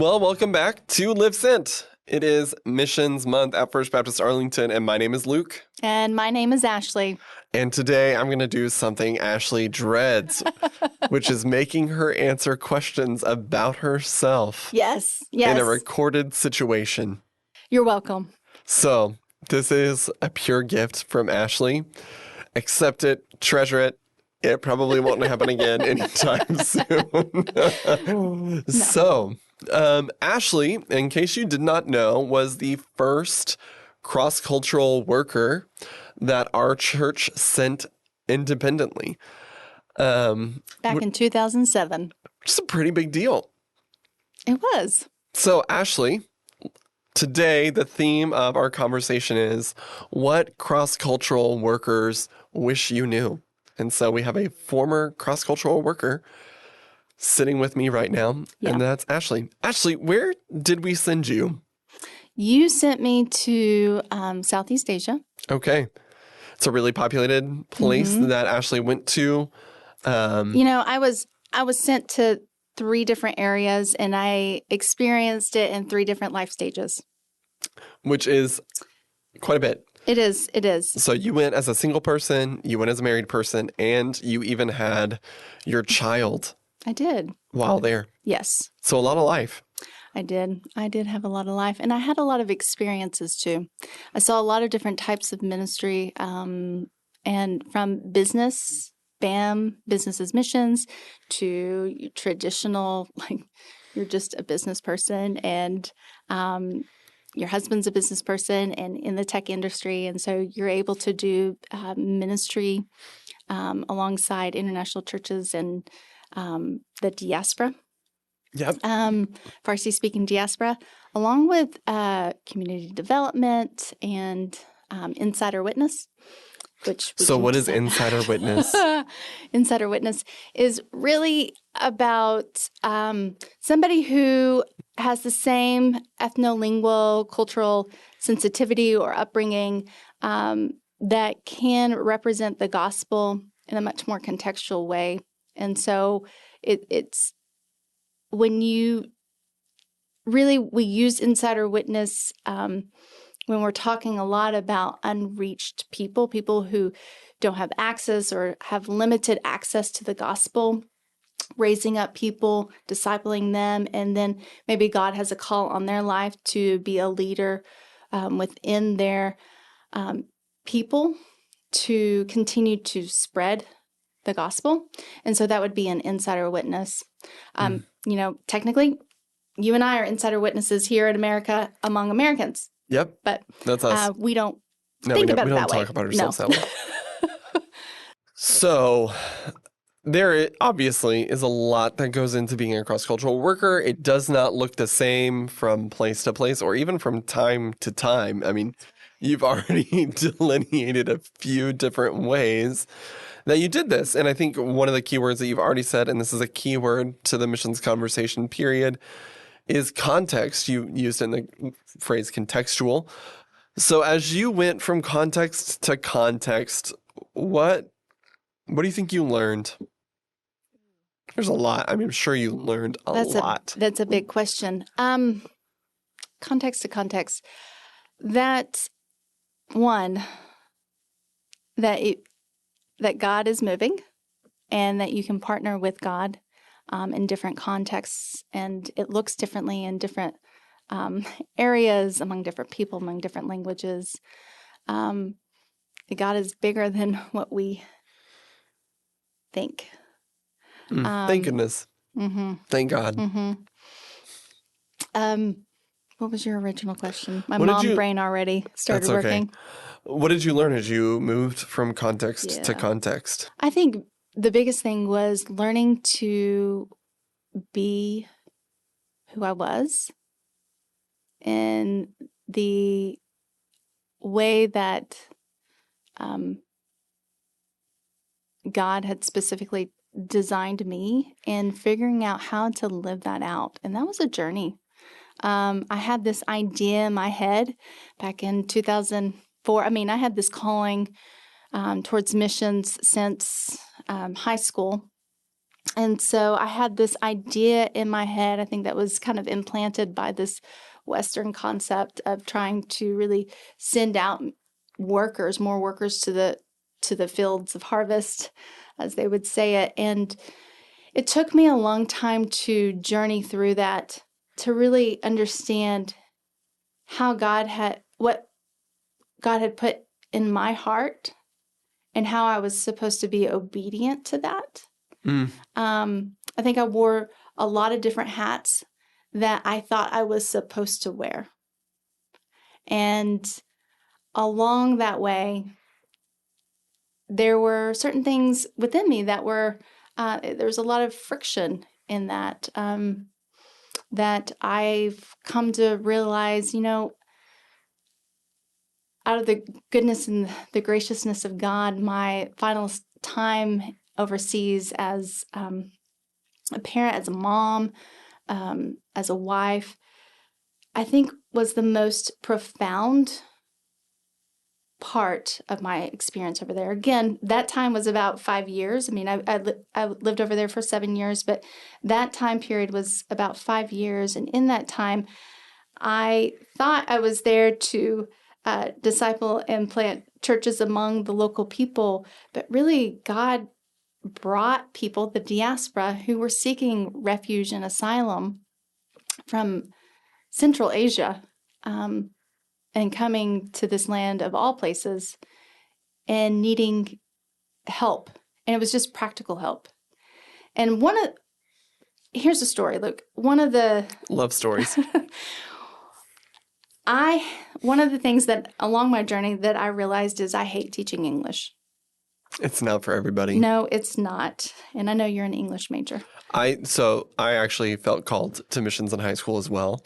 Well, welcome back to Live Sent. It is Missions Month at First Baptist Arlington, and my name is Luke. And my name is Ashley. And today I'm going to do something Ashley dreads, which is making her answer questions about herself Yes. in a recorded situation. You're welcome. So, this is a pure gift from Ashley. Accept it, treasure it. It probably won't happen again anytime soon. No. So, Ashley, in case you did not know, was the first cross-cultural worker that our church sent independently. Back in 2007. Which is a pretty big deal. It was. So, Ashley, today the theme of our conversation is what cross-cultural workers wish you knew. And so we have a former cross-cultural worker sitting with me right now, and that's Ashley. Ashley, where did we send you? You sent me to Southeast Asia. Okay. It's a really populated place that Ashley went to. I was sent to 3 different areas, and I experienced it in 3 different life stages. Which is quite a bit. It is. So you went as a single person, you went as a married person, and you even had your child. I did. While there. Yes. So a lot of life. I did. I did have a lot of life, and I had a lot of experiences too. I saw a lot of different types of ministry, and from business, business as missions, to traditional, like you're just a business person, and your husband's a business person and in the tech industry. And so you're able to do ministry alongside international churches and the diaspora. Yep. Farsi-speaking diaspora, along with community development and insider witness. So what is insider witness? Insider witness is really about somebody who has the same ethno-lingual, cultural sensitivity or upbringing that can represent the gospel in a much more contextual way. And so it's when we use insider witness when we're talking a lot about unreached people who don't have access or have limited access to the gospel, raising up people, discipling them, and then maybe God has a call on their life to be a leader within their people to continue to spread the gospel. And so that would be an insider witness. Technically, you and I are insider witnesses here in America among Americans. Yep. But that's us. We don't think about it that way. We don't talk about ourselves that way. So there obviously is a lot that goes into being a cross-cultural worker. It does not look the same from place to place or even from time to time. I mean, you've already delineated a few different ways that you did this. And I think one of the key words that you've already said, and this is a key word to the missions conversation period, is context. You used in the phrase contextual. So as you went from context to context, what do you think you learned? There's a lot. I mean, I'm sure you learned a lot. That's a big question. Context to context. That one, that God is moving and that you can partner with God in different contexts, and it looks differently in different areas, among different people, among different languages. God is bigger than what we think. Thank goodness. Mm-hmm. Thank God. Mm-hmm. What was your original question? My mom brain already started working. What did you learn as you moved from context to context? I think the biggest thing was learning to be who I was in the way that God had specifically designed me, and figuring out how to live that out. And that was a journey. I had this idea in my head back in 2004. I mean, I had this calling towards missions since high school. And so I had this idea in my head, I think that was kind of implanted by this Western concept of trying to really send out workers, more workers to the fields of harvest, as they would say it. And it took me a long time to journey through that, to really understand how what God had put in my heart and how I was supposed to be obedient to that. I think I wore a lot of different hats that I thought I was supposed to wear. And along that way, there were certain things within me that were, there was a lot of friction in that, that I've come to realize, out of the goodness and the graciousness of God, my final time overseas as a parent, as a mom, as a wife, I think was the most profound part of my experience over there. Again, that time was about 5 years. I mean, I lived over there for 7 years, but that time period was about 5 years. And in that time, I thought I was there to disciple and plant churches among the local people, but really God brought people, the diaspora, who were seeking refuge and asylum from Central Asia, and coming to this land of all places and needing help. And it was just practical help. And here's a story, Luke. Love stories. One of the things that along my journey that I realized is I hate teaching English. It's not for everybody. No, it's not. And I know you're an English major. So I actually felt called to missions in high school as well.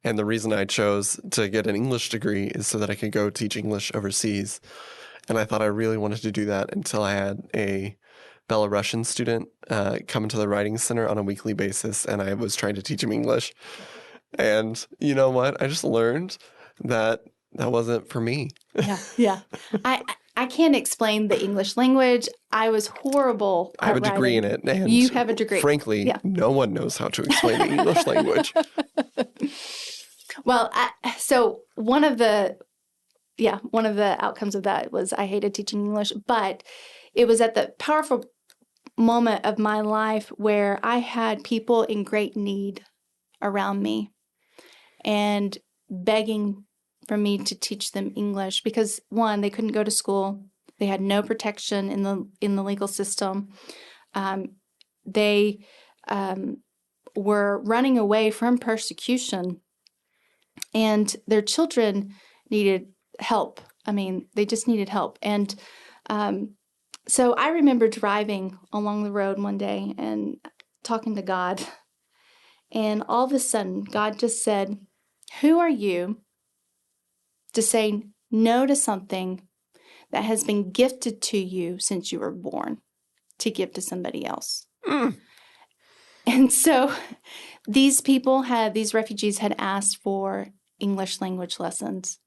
And the reason I chose to get an English degree is so that I could go teach English overseas. And I thought I really wanted to do that until I had a Belarusian student come into the writing center on a weekly basis, and I was trying to teach him English. And you know what? I just learned that wasn't for me. Yeah. I can't explain the English language. I was horrible at I have a degree writing. in it. And you have a degree. Frankly, no one knows how to explain the English language. Well, so one of the outcomes of that was I hated teaching English, but it was at the powerful moment of my life where I had people in great need around me and begging for me to teach them English because, one, they couldn't go to school. They had no protection in the legal system. They were running away from persecution, and their children needed help. I mean, they just needed help. And so I remember driving along the road one day and talking to God. And all of a sudden, God just said, "Who are you to say no to something that has been gifted to you since you were born to give to somebody else?" And so these refugees had asked for English language lessons.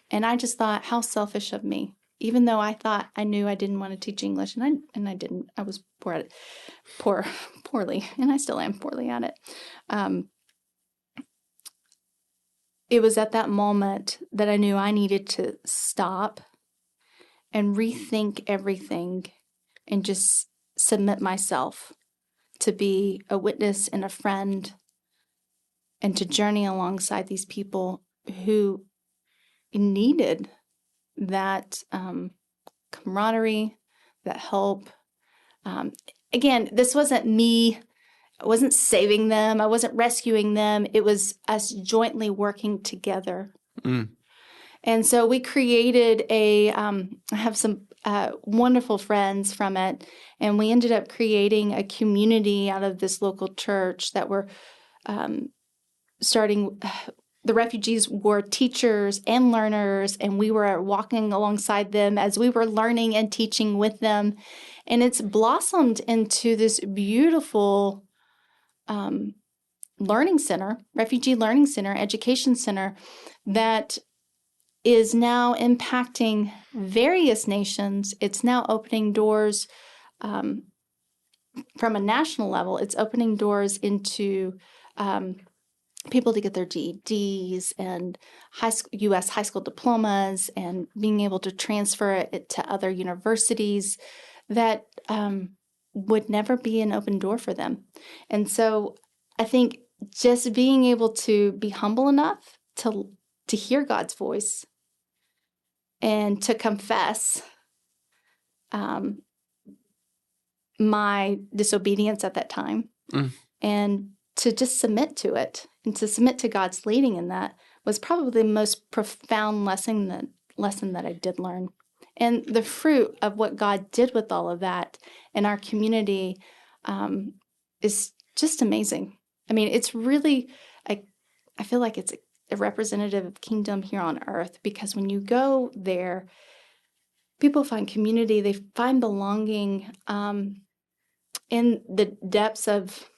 And I just thought, how selfish of me, even though I thought I knew I didn't want to teach English, and I didn't. I was poor at it, poorly, and I still am poorly at it. It was at that moment that I knew I needed to stop and rethink everything and just submit myself to be a witness and a friend and to journey alongside these people who needed that camaraderie, that help. Again, this wasn't me. I wasn't saving them. I wasn't rescuing them. It was us jointly working together. And so we created I have some wonderful friends from it, and we ended up creating a community out of this local church that were starting. The refugees were teachers and learners, and we were walking alongside them as we were learning and teaching with them. And it's blossomed into this beautiful learning center, refugee learning center, education center that is now impacting various nations. It's now opening doors from a national level, it's opening doors into people to get their GEDs and U.S. high school diplomas and being able to transfer it to other universities that would never be an open door for them. And so I think just being able to be humble enough to hear God's voice and to confess my disobedience at that time and to just submit to it and to submit to God's leading in that was probably the most profound lesson that I did learn. And the fruit of what God did with all of that in our community is just amazing. I mean, it's really, I feel like it's a representative of kingdom here on earth, because when you go there, people find community, they find belonging in the depths of,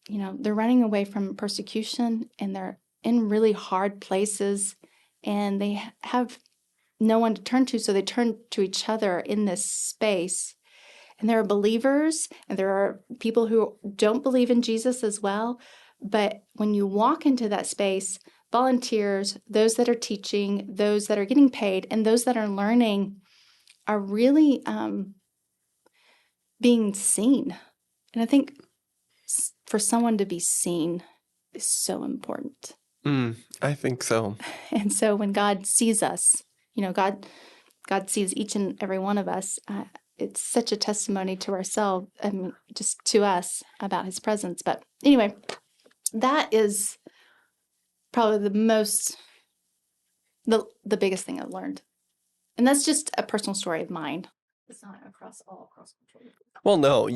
they're running away from persecution and they're in really hard places and they have no one to turn to, so they turn to each other in this space. And there are believers and there are people who don't believe in Jesus as well. But when you walk into that space, volunteers, those that are teaching, those that are getting paid, and those that are learning are really being seen. And I think for someone to be seen is so important. I think so. And so when God sees us, God sees each and every one of us. It's such a testimony to ourselves, just to us about his presence. But anyway, that is probably the biggest thing I've learned. And that's just a personal story of mine. It's not across all cross-cultural. Well, no,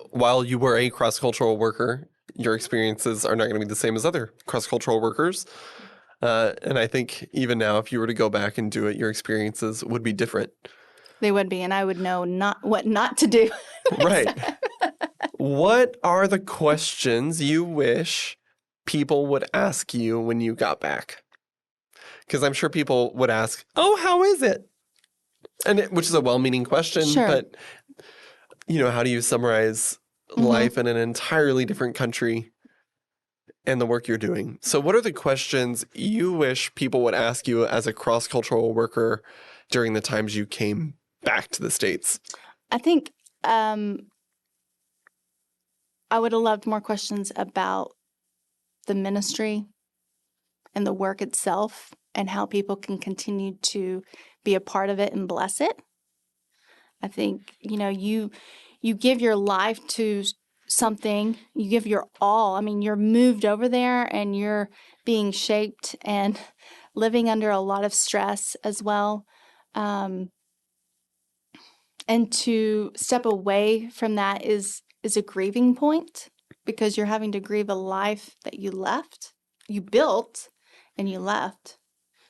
while you were a cross-cultural worker, your experiences are not going to be the same as other cross-cultural workers. And I think even now, if you were to go back and do it, your experiences would be different. They would be, and I would know what not to do. Right. What are the questions you wish people would ask you when you got back? Because I'm sure people would ask, "Oh, how is it?" Which is a well-meaning question, Sure. But how do you summarize life in an entirely different country and the work you're doing? So what are the questions you wish people would ask you as a cross-cultural worker during the times you came back to the States? I think I would have loved more questions about the ministry and the work itself and how people can continue to be a part of it and bless it. I think, you give your life to something, you give your all. I mean, you're moved over there and you're being shaped and living under a lot of stress as well. And to step away from that is a grieving point, because you're having to grieve a life that you built and you left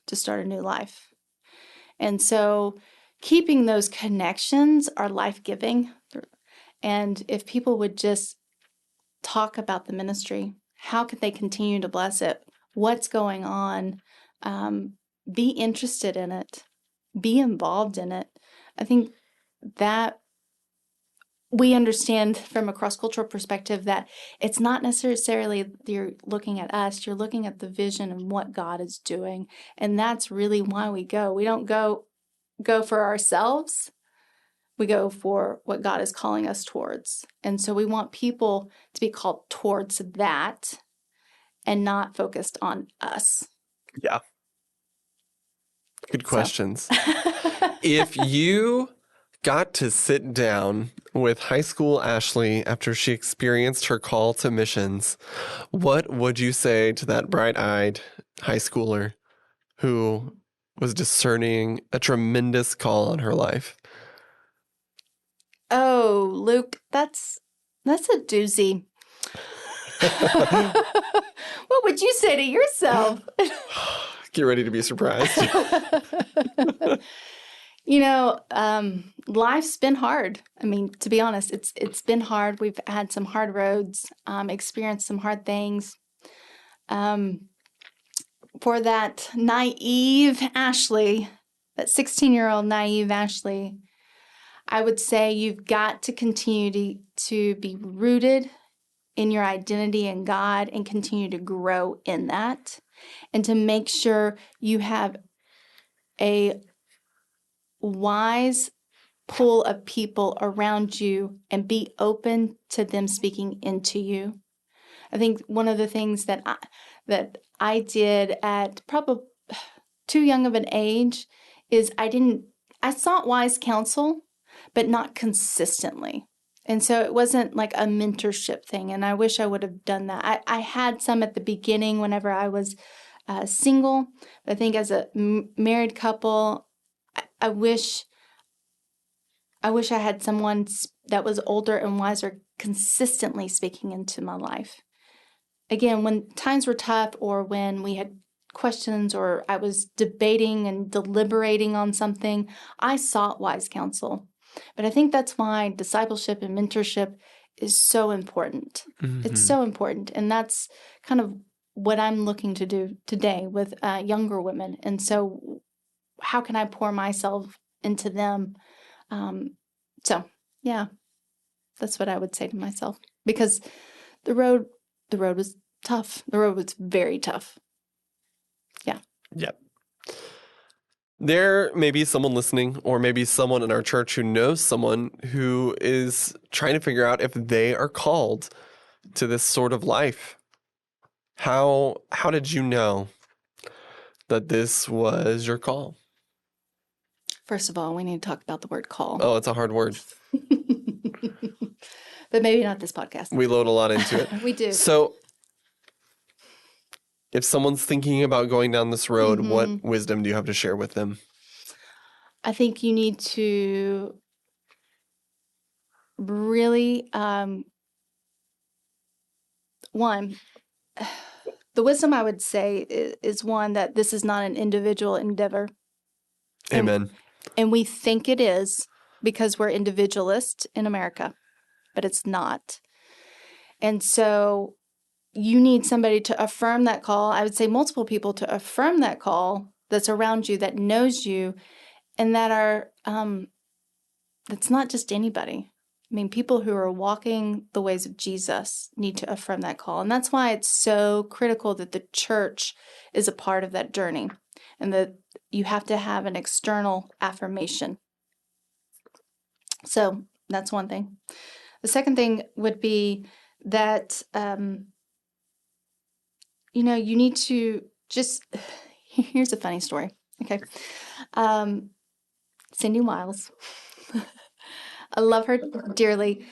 to start a new life. And so keeping those connections are life-giving. And if people would just talk about the ministry, how could they continue to bless it? What's going on? Be interested in it. Be involved in it. I think that we understand from a cross-cultural perspective that it's not necessarily you're looking at us, you're looking at the vision and what God is doing. And that's really why we go. We don't go for ourselves. We go for what God is calling us towards. And so we want people to be called towards that and not focused on us. Yeah. Good questions. If you got to sit down with high school Ashley after she experienced her call to missions, what would you say to that bright-eyed high schooler who was discerning a tremendous call on her life? Oh, Luke, that's a doozy. What would you say to yourself? Get ready to be surprised. Life's been hard. I mean, to be honest, it's been hard. We've had some hard roads, experienced some hard things. For that naive Ashley, that 16-year-old naive Ashley, I would say you've got to continue to be rooted in your identity in God and continue to grow in that, and to make sure you have a wise pool of people around you and be open to them speaking into you. I think one of the things that I did at probably too young of an age is I sought wise counsel, but not consistently. And so it wasn't like a mentorship thing. And I wish I would have done that. I had some at the beginning whenever I was single. But I think as a married couple, I wish I had someone that was older and wiser consistently speaking into my life. Again, when times were tough or when we had questions or I was debating and deliberating on something, I sought wise counsel. But I think that's why discipleship and mentorship is so important. Mm-hmm. It's so important. And that's kind of what I'm looking to do today with younger women. And so how can I pour myself into them? So, yeah, that's what I would say to myself. Because the road was tough. The road was very tough. Yeah. Yep. There may be someone listening, or maybe someone in our church who knows someone who is trying to figure out if they are called to this sort of life. How did you know that this was your call? First of all, we need to talk about the word call. Oh, it's a hard word. But maybe not this podcast. We load a lot into it. We do. So if someone's thinking about going down this road, what wisdom do you have to share with them? I think you need to really, one, the wisdom I would say is one, that this is not an individual endeavor. Amen. And we think it is because we're individualists in America, but it's not. And so you need somebody to affirm that call. I would say multiple people to affirm that call that's around you, that knows you, and that are, that's not just anybody. I mean, people who are walking the ways of Jesus need to affirm that call. And that's why it's so critical that the church is a part of that journey, and that you have to have an external affirmation. So that's one thing. The second thing would be that, you need to just, here's a funny story. Okay. Cindy Wiles. I love her dearly.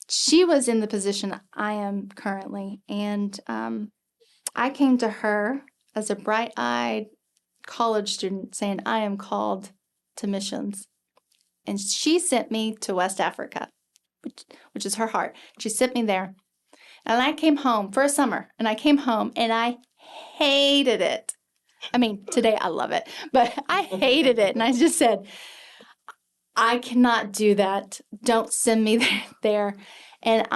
She was in the position I am currently, and I came to her as a bright-eyed college student saying, I am called to missions. And she sent me to West Africa, which is her heart. She sent me there. And I came home for a summer, and I came home, and I hated it. I mean, today I love it, but I hated it. And I just said, I cannot do that. Don't send me there. And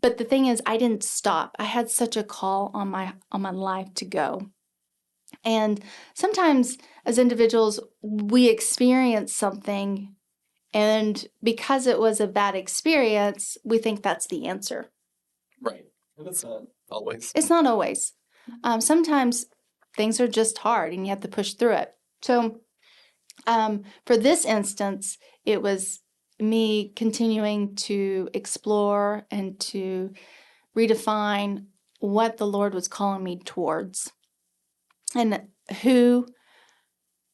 but the thing is, I didn't stop. I had such a call on my life to go. And sometimes as individuals, we experience something, and because it was a bad experience, we think that's the answer. Right. And it's not always. It's not always. Sometimes things are just hard and you have to push through it. So for this instance, it was me continuing to explore and to redefine what the Lord was calling me towards, and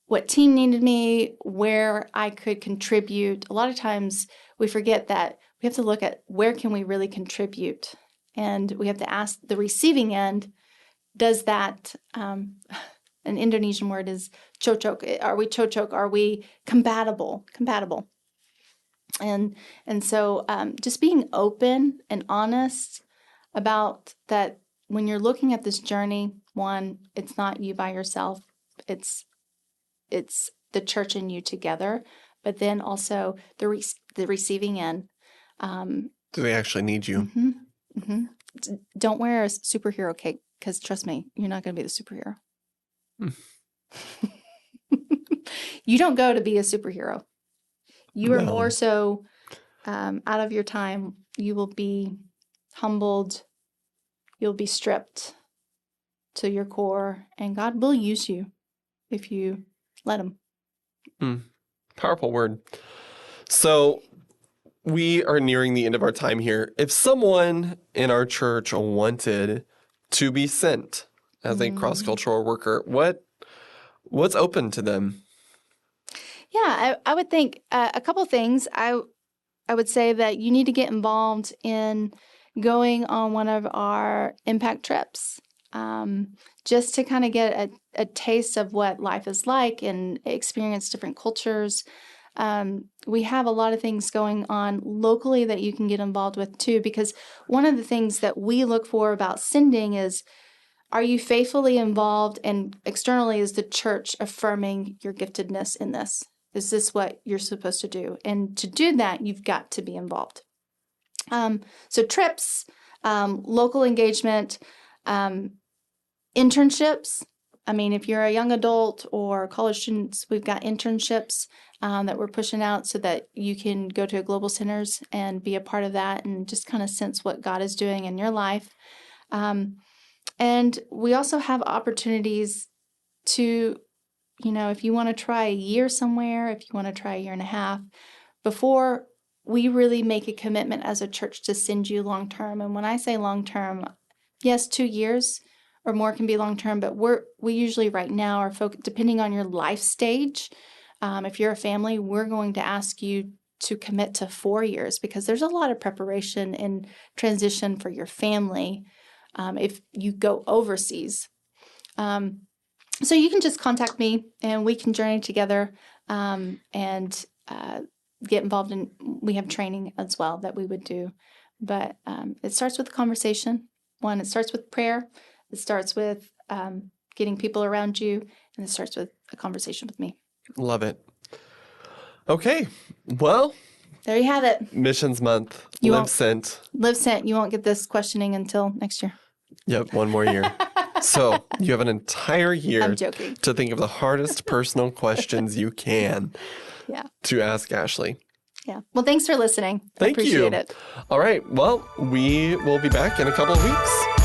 what team needed me, where I could contribute. A lot of times we forget that we have to look at where can we really contribute, and we have to ask the receiving end, does that, an Indonesian word is cocok. Are we cocok? Are we compatible? And so just being open and honest about that. When you're looking at this journey, one, it's not you by yourself. It's the church and you together, but then also the receiving end. Do they actually need you? Don't wear a superhero cape, because trust me, you're not going to be the superhero. You don't go to be a superhero. You are No. more so out of your time. You will be humbled. You'll be stripped to your core, and God will use you if you let Him. Powerful word. So we are nearing the end of our time here. If someone in our church wanted to be sent as a cross-cultural worker, what's open to them? Yeah, I would think a couple things. I would say that you need to get involved in going on one of our impact trips, just to kind of get a taste of what life is like and experience different cultures. We have a lot of things going on locally that you can get involved with too, because one of the things that we look for about sending is, are you faithfully involved, and externally is the church affirming your giftedness in this? Is this what you're supposed to do? And to do that, you've got to be involved. So trips, local engagement, internships. I mean, if you're a young adult or college students, we've got internships that we're pushing out so that you can go to global centers and be a part of that and just kind of sense what God is doing in your life. And we also have opportunities to, if you want to try a year somewhere, if you want to try a year and a half, before we really make a commitment as a church to send you long term. And when I say long term, yes, 2 years or more can be long term, but we usually right now are depending on your life stage. If you're a family, we're going to ask you to commit to 4 years, because there's a lot of preparation and transition for your family if you go overseas. So you can just contact me and we can journey together and get involved in, we have training as well that we would do. But it starts with a conversation. One, it starts with prayer. It starts with getting people around you, and it starts with a conversation with me. Love it. Okay. Well, there you have it. Missions Month. Live Sent. Live Sent. You won't get this questioning until next year. Yep, one more year. So you have an entire year I'm joking. to think of the hardest personal questions you can to ask Ashley. Yeah. Well, thanks for listening. Thank you. I appreciate it. All right. Well, we will be back in a couple of weeks.